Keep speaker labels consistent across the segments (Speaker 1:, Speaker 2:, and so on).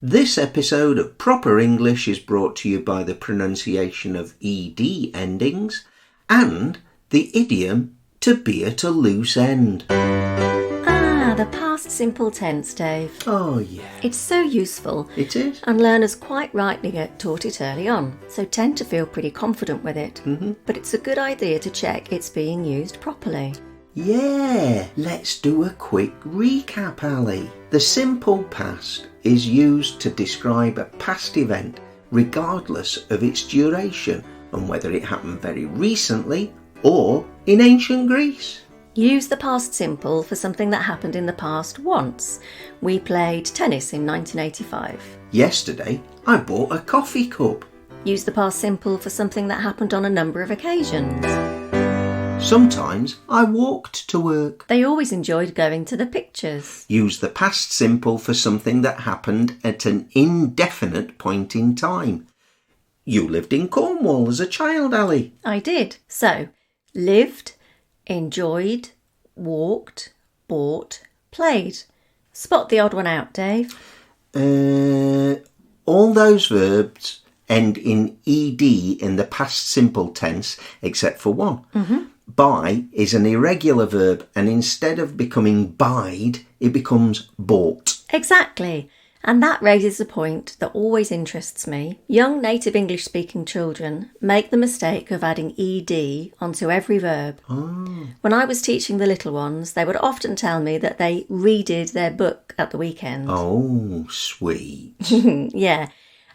Speaker 1: This episode of Proper English is brought to you by the pronunciation of ED endings and the idiom to be at a loose end.
Speaker 2: The past simple tense, Dave.
Speaker 1: Oh, yeah.
Speaker 2: It's so useful.
Speaker 1: It is.
Speaker 2: And learners quite rightly get taught it early on, so tend to feel pretty confident with it. But it's a good idea to check it's being used properly.
Speaker 1: Yeah, let's do a quick recap, Ali. The simple past is used to describe a past event regardless of its duration and whether it happened very recently or in ancient Greece.
Speaker 2: Use the past simple for something that happened in the past once. We played tennis in 1985.
Speaker 1: Yesterday, I bought a coffee cup.
Speaker 2: Use the past simple for something that happened on a number of occasions.
Speaker 1: Sometimes I walked to work.
Speaker 2: They always enjoyed going to the pictures.
Speaker 1: Use the past simple for something that happened at an indefinite point in time. You lived in Cornwall as a child, Ali.
Speaker 2: I did. So, lived, enjoyed, walked, bought, played. Spot the odd one out, Dave.
Speaker 1: All those verbs end in ed in the past simple tense, except for one. Buy is an irregular verb, and instead of becoming buyed, it becomes bought.
Speaker 2: Exactly. And that raises a point that always interests me. Young native English-speaking children make the mistake of adding ed onto every verb. When I was teaching the little ones, they would often tell me that they redid their book at the weekend.
Speaker 1: Oh, sweet.
Speaker 2: Yeah,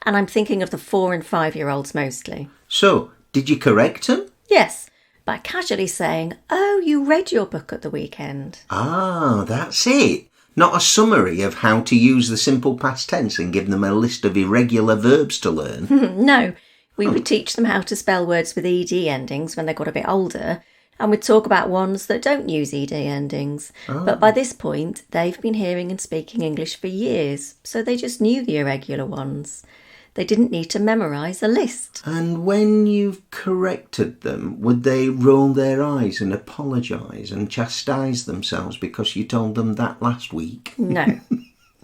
Speaker 2: and I'm thinking of the 4 and 5-year-olds mostly.
Speaker 1: So, did you correct them?
Speaker 2: Yes, by casually saying, "Oh, you read your book at the weekend."
Speaker 1: Ah, that's it. Not a summary of how to use the simple past tense and give them a list of irregular verbs to learn.
Speaker 2: No, we would teach them how to spell words with ed endings when they got a bit older, and we'd talk about ones that don't use ed endings. But by this point, they've been hearing and speaking English for years, so they just knew the irregular ones. They didn't need to memorise a list.
Speaker 1: And when you've corrected them, would they roll their eyes and apologise and chastise themselves because you told them that last week?
Speaker 2: No,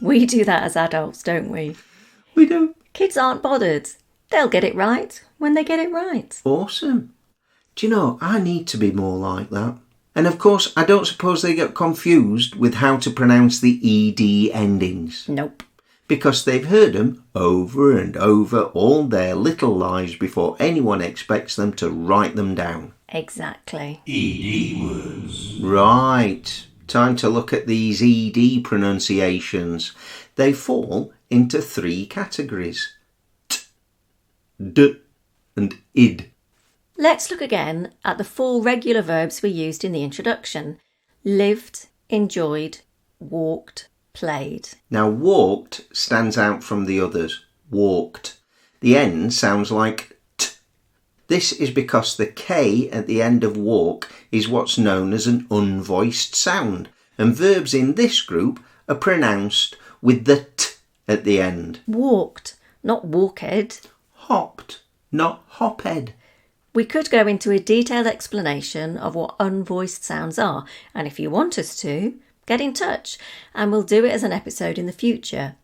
Speaker 2: we do that as adults, don't we?
Speaker 1: We do.
Speaker 2: Kids aren't bothered. They'll get it right when they get it right.
Speaker 1: Awesome. Do you know, I need to be more like that. And of course, I don't suppose they get confused with how to pronounce the ed endings.
Speaker 2: Nope.
Speaker 1: Because they've heard them over and over all their little lives before anyone expects them to write them down.
Speaker 2: Exactly.
Speaker 3: ED words.
Speaker 1: Right. Time to look at these ED pronunciations. They fall into 3 categories. T, d, and id.
Speaker 2: Let's look again at the 4 regular verbs we used in the introduction. Lived, enjoyed, walked, played.
Speaker 1: Now, walked stands out from the others. Walked. The end sounds like t. This is because the K at the end of walk is what's known as an unvoiced sound, and verbs in this group are pronounced with the t at the end.
Speaker 2: Walked, not walked.
Speaker 1: Hopped, not hopped.
Speaker 2: We could go into a detailed explanation of what unvoiced sounds are, and if you want us to, get in touch and we'll do it as an episode in the future.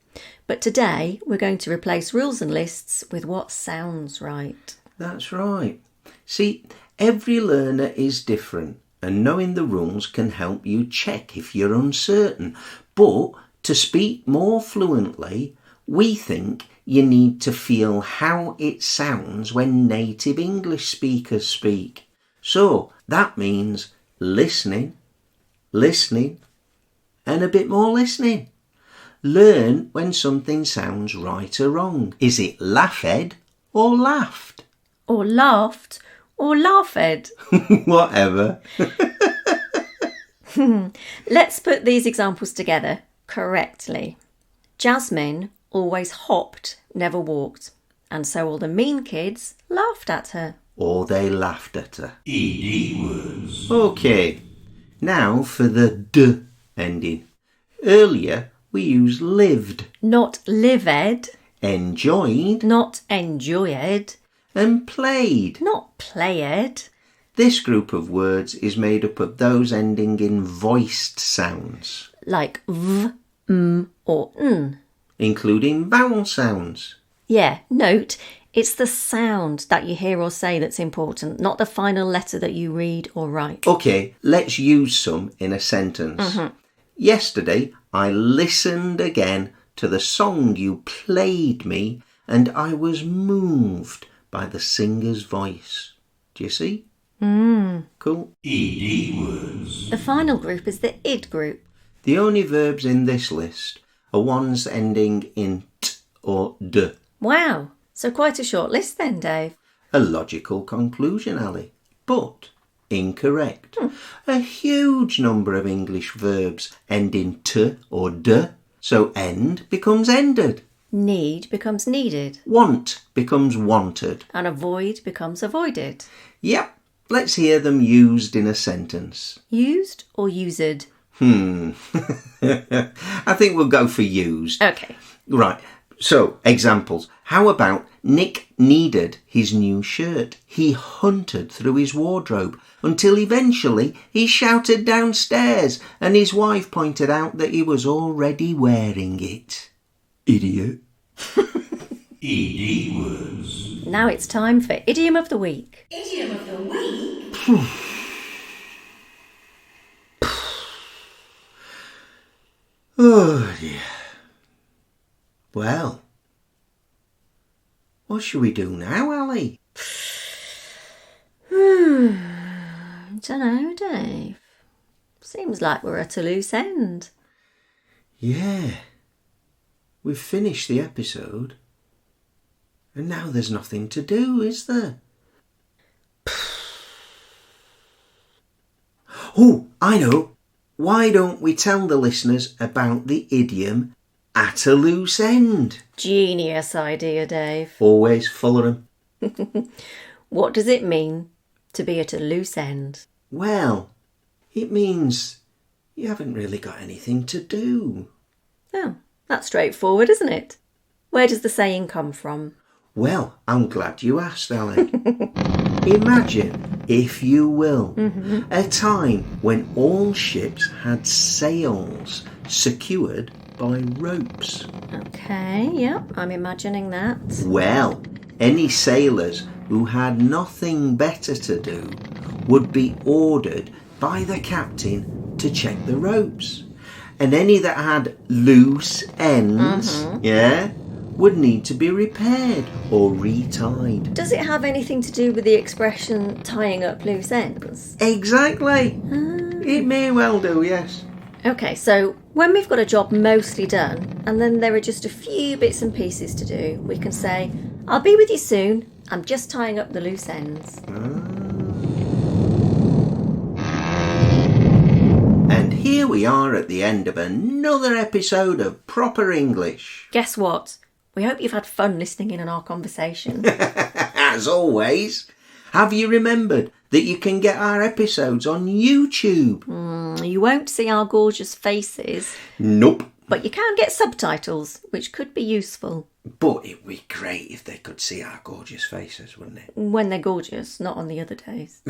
Speaker 2: But today we're going to replace rules and lists with what sounds right.
Speaker 1: That's right. See, every learner is different, and knowing the rules can help you check if you're uncertain. But to speak more fluently, we think you need to feel how it sounds when native English speakers speak. So that means listening, and a bit more listening. Learn when something sounds right or wrong. Is it laughed or laughed?
Speaker 2: Or laughed or laughed.
Speaker 1: Whatever.
Speaker 2: Let's put these examples together correctly. Jasmine always hopped, never walked, and so all the mean kids laughed at her.
Speaker 1: Or they laughed at her.
Speaker 3: ED words.
Speaker 1: Okay, now for the d ending. Earlier we used lived,
Speaker 2: Not lived,
Speaker 1: enjoyed,
Speaker 2: not enjoyed,
Speaker 1: and played.
Speaker 2: not played.
Speaker 1: This group of words is made up of those ending in voiced sounds.
Speaker 2: Like v, or n.
Speaker 1: including vowel sounds.
Speaker 2: Yeah, note, it's the sound that you hear or say that's important, not the final letter that you read or write.
Speaker 1: OK, let's use some in a sentence. Yesterday, I listened again to the song you played me and I was moved by the singer's voice. Do you see? Cool.
Speaker 3: ED words.
Speaker 2: The final group is the id group.
Speaker 1: The only verbs in this list are ones ending in t or d.
Speaker 2: Wow, so quite a short list then, Dave.
Speaker 1: A logical conclusion, Ali, but incorrect. A huge number of English verbs end in t or d, so end becomes ended.
Speaker 2: Need becomes needed.
Speaker 1: Want becomes wanted.
Speaker 2: And avoid becomes avoided.
Speaker 1: Yep, let's hear them used in a sentence.
Speaker 2: Used or used?
Speaker 1: I think we'll go for used.
Speaker 2: Okay.
Speaker 1: Right, so examples. How about Nick needed his new shirt? He hunted through his wardrobe until eventually he shouted downstairs and his wife pointed out that he was already wearing it. Idiot.
Speaker 3: ED words.
Speaker 2: Now it's time for Idiom of the Week.
Speaker 4: Idiom of the week.
Speaker 1: Oh dear. Well, what shall we do now, Ali?
Speaker 2: Dunno, Dave. Seems like we're at a loose end.
Speaker 1: Yeah. We've finished the episode. And now there's nothing to do, is there? Oh, I know. Why don't we tell the listeners about the idiom at a loose end?
Speaker 2: Genius idea, Dave.
Speaker 1: Always full of them.
Speaker 2: What does it mean to be at a loose end?
Speaker 1: Well, it means you haven't really got anything to do.
Speaker 2: Oh, that's straightforward, isn't it? Where does the saying come from?
Speaker 1: Well, I'm glad you asked, Ali. Imagine, if you will, a time when all ships had sails secured by ropes.
Speaker 2: Okay, yep, I'm imagining that.
Speaker 1: Well, any sailors who had nothing better to do would be ordered by the captain to check the ropes. And any that had loose ends, would need to be repaired or retied.
Speaker 2: Does it have anything to do with the expression tying up loose ends?
Speaker 1: Exactly. It may well do, yes.
Speaker 2: Okay, so when we've got a job mostly done and then there are just a few bits and pieces to do, we can say, I'll be with you soon, I'm just tying up the loose ends.
Speaker 1: And here we are at the end of another episode of Proper English.
Speaker 2: Guess what? We hope you've had fun listening in on our conversation.
Speaker 1: As always, have you remembered that you can get our episodes on YouTube?
Speaker 2: You won't see our gorgeous faces.
Speaker 1: Nope.
Speaker 2: But you can get subtitles, which could be useful.
Speaker 1: But it would be great if they could see our gorgeous faces, wouldn't it?
Speaker 2: When they're gorgeous, not on the other days.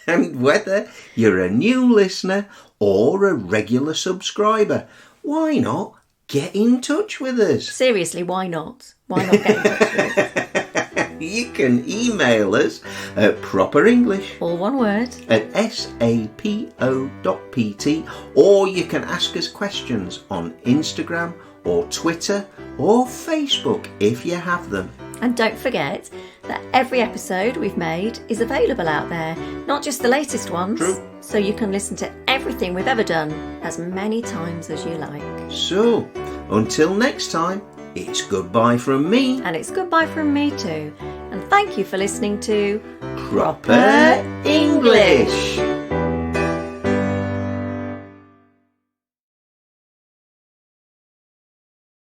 Speaker 1: And whether you're a new listener or a regular subscriber, why not get in touch with us?
Speaker 2: Seriously, why not? Why not get in touch with us?
Speaker 1: You can email us at properenglish
Speaker 2: All one word.
Speaker 1: at sapo.pt, or you can ask us questions on Instagram or Twitter or Facebook if you have them.
Speaker 2: And don't forget that every episode we've made is available out there, not just the latest ones.
Speaker 1: True.
Speaker 2: So you can listen to everything we've ever done as many times as you like.
Speaker 1: So, until next time, it's goodbye from me.
Speaker 2: And it's goodbye from me too. And thank you for listening to
Speaker 1: Proper English.